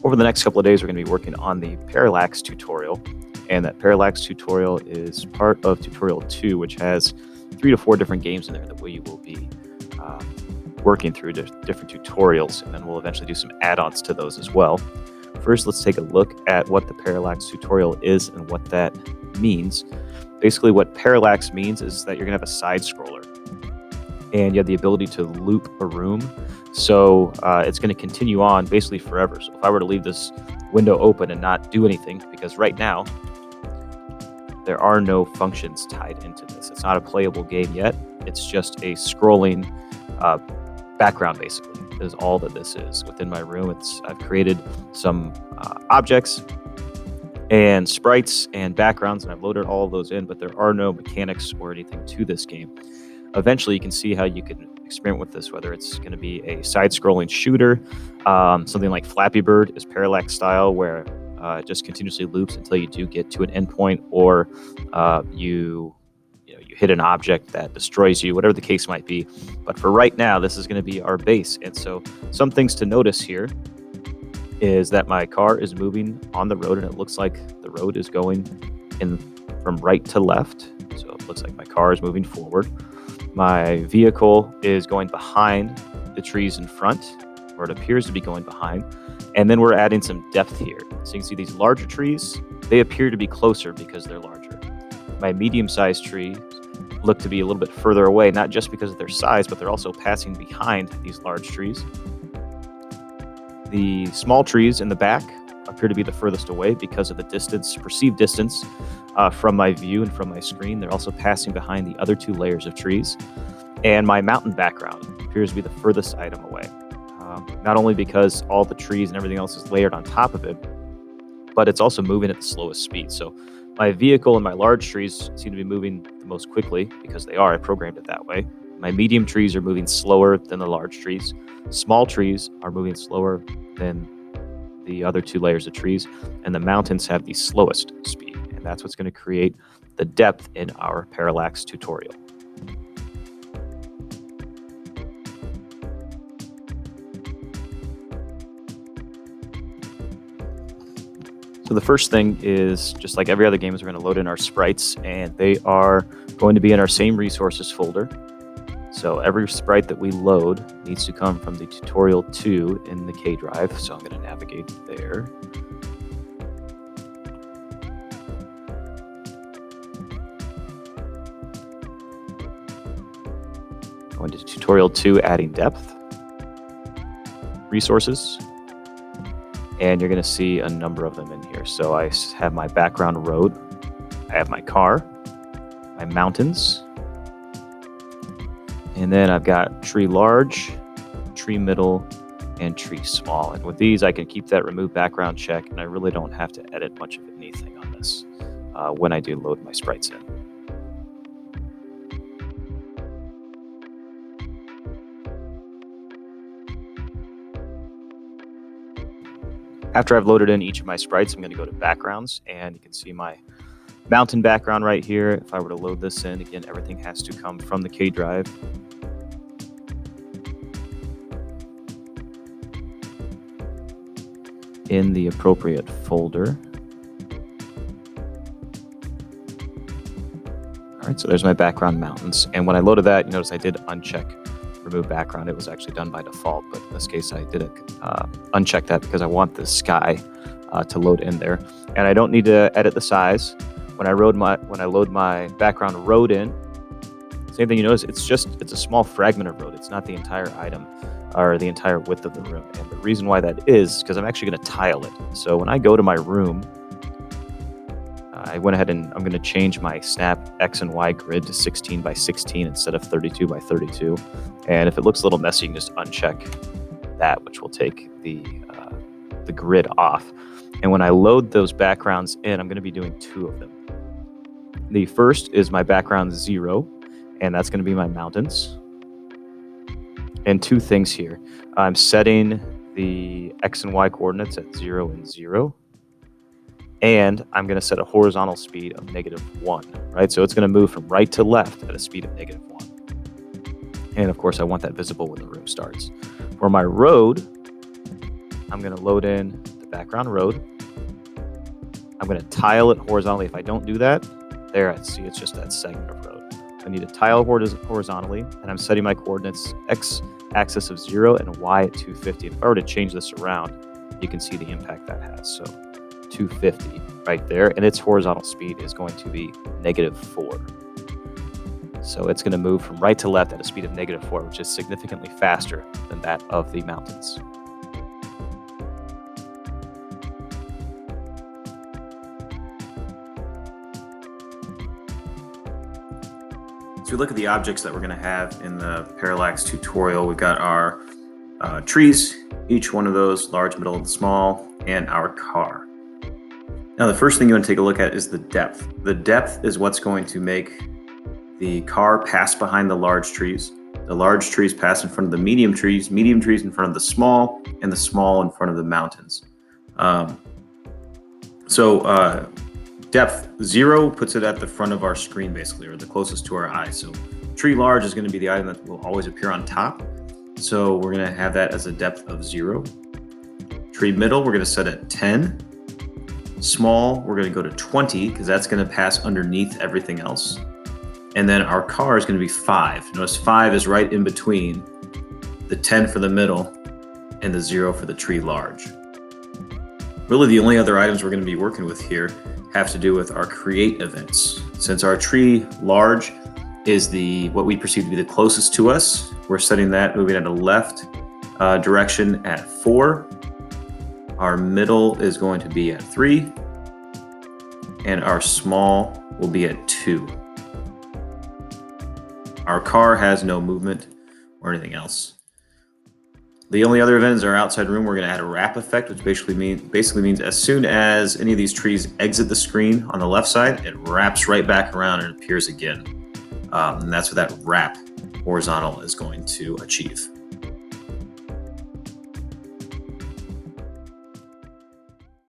over the next couple of days, we're going to be working on the Parallax tutorial. And that Parallax tutorial is part of tutorial 2, which has 3 to 4 different games in there that we will be working through different tutorials, and then we'll eventually do some add-ons to those as well. First, let's take a look at what the Parallax tutorial is and what that means. Basically, what Parallax means is that you're going to have a side scroller, and you have the ability to loop a room. So it's going to continue on basically forever. So if I were to leave this window open and not do anything, because right now there are no functions tied into this. It's not a playable game yet. It's just a scrolling background, basically, is all that this is within my room. I've created some objects and sprites and backgrounds, and I've loaded all of those in, but there are no mechanics or anything to this game. Eventually, you can see how you can experiment with this, whether it's going to be a side-scrolling shooter, something like Flappy Bird is Parallax style, where it just continuously loops until you do get to an endpoint, or you hit an object that destroys you, whatever the case might be. But for right now, this is going to be our base. And so some things to notice here is that my car is moving on the road, and it looks like the road is going in from right to left. So it looks like my car is moving forward. My vehicle is going behind the trees in front, or it appears to be going behind. And then we're adding some depth here. So you can see these larger trees, they appear to be closer because they're larger. My medium-sized trees look to be a little bit further away, not just because of their size, but they're also passing behind these large trees. The small trees in the back appear to be the furthest away because of the distance, perceived distance from my view and from my screen. They're also passing behind the other 2 layers of trees. And my mountain background appears to be the furthest item away. Not only because all the trees and everything else is layered on top of it, but it's also moving at the slowest speed. So my vehicle and my large trees seem to be moving the most quickly because they are. I programmed it that way. My medium trees are moving slower than the large trees. Small trees are moving slower than the other 2 layers of trees. And the mountains have the slowest speed. And that's what's going to create the depth in our Parallax tutorial. So the first thing is, just like every other game, is we're going to load in our sprites, and they are going to be in our same resources folder. So every sprite that we load needs to come from the tutorial 2 in the K drive. So I'm going to navigate there. Going to tutorial 2, adding depth, resources. And you're going to see a number of them in here. So I have my background road, I have my car, my mountains, and then I've got tree large, tree middle, and tree small. And with these, I can keep that remove background check, and I really don't have to edit much of anything on this when I do load my sprites in. After I've loaded in each of my sprites, I'm going to go to backgrounds, and you can see my mountain background right here. If I were to load this in, again, everything has to come from the K drive. In the appropriate folder. All right, so there's my background mountains. And when I loaded that, you notice I did uncheck remove background. It was actually done by default, but in this case I did uncheck that because I want the sky to load in there, and I don't need to edit the size. When I load my background road in, same thing. You notice it's a small fragment of road. It's not the entire item or the entire width of the room. And the reason why that is because I'm actually going to tile it. So when I go to my room, I went ahead and I'm going to change my snap X and Y grid to 16 by 16 instead of 32 by 32. And if it looks a little messy, you can just uncheck that, which will take the grid off. And when I load those backgrounds in, I'm going to be doing 2 of them. The first is my background 0, and that's going to be my mountains. And 2 things here. I'm setting the X and Y coordinates at 0 and 0. And I'm going to set a horizontal speed of -1, right? So it's going to move from right to left at a speed of -1. And of course, I want that visible when the room starts. For my road, I'm going to load in the select background road. I'm going to tile it horizontally. If I don't do that, there I see it's just that segment of road. I need to tile horizontally, and I'm setting my coordinates x-axis of 0 and y at 250. If I were to change this around, you can see the impact that has. So 250 right there, and its horizontal speed is going to be -4. So it's going to move from right to left at a speed of -4, which is significantly faster than that of the mountains. So we look at the objects that we're going to have in the Parallax tutorial. We've got our trees, each one of those, large, middle, and small, and our car. Now the first thing you want to take a look at is the depth. The depth is what's going to make the car pass behind the large trees. The large trees pass in front of the medium trees in front of the small, and the small in front of the mountains. Depth 0 puts it at the front of our screen, basically, or the closest to our eye. So tree large is going to be the item that will always appear on top. So we're going to have that as a depth of 0. Tree middle, we're going to set at 10. Small, we're going to go to 20 because that's going to pass underneath everything else. And then our car is going to be 5. Notice 5 is right in between the 10 for the middle and the 0 for the tree large. Really, the only other items we're going to be working with here have to do with our create events. Since our tree large is what we perceive to be the closest to us, we're setting that moving at a left direction at 4. Our middle is going to be at 3, and our small will be at 2. Our car has no movement or anything else. The only other event is our outside room. We're going to add a wrap effect, which basically means as soon as any of these trees exit the screen on the left side, it wraps right back around and appears again. And that's what that wrap horizontal is going to achieve.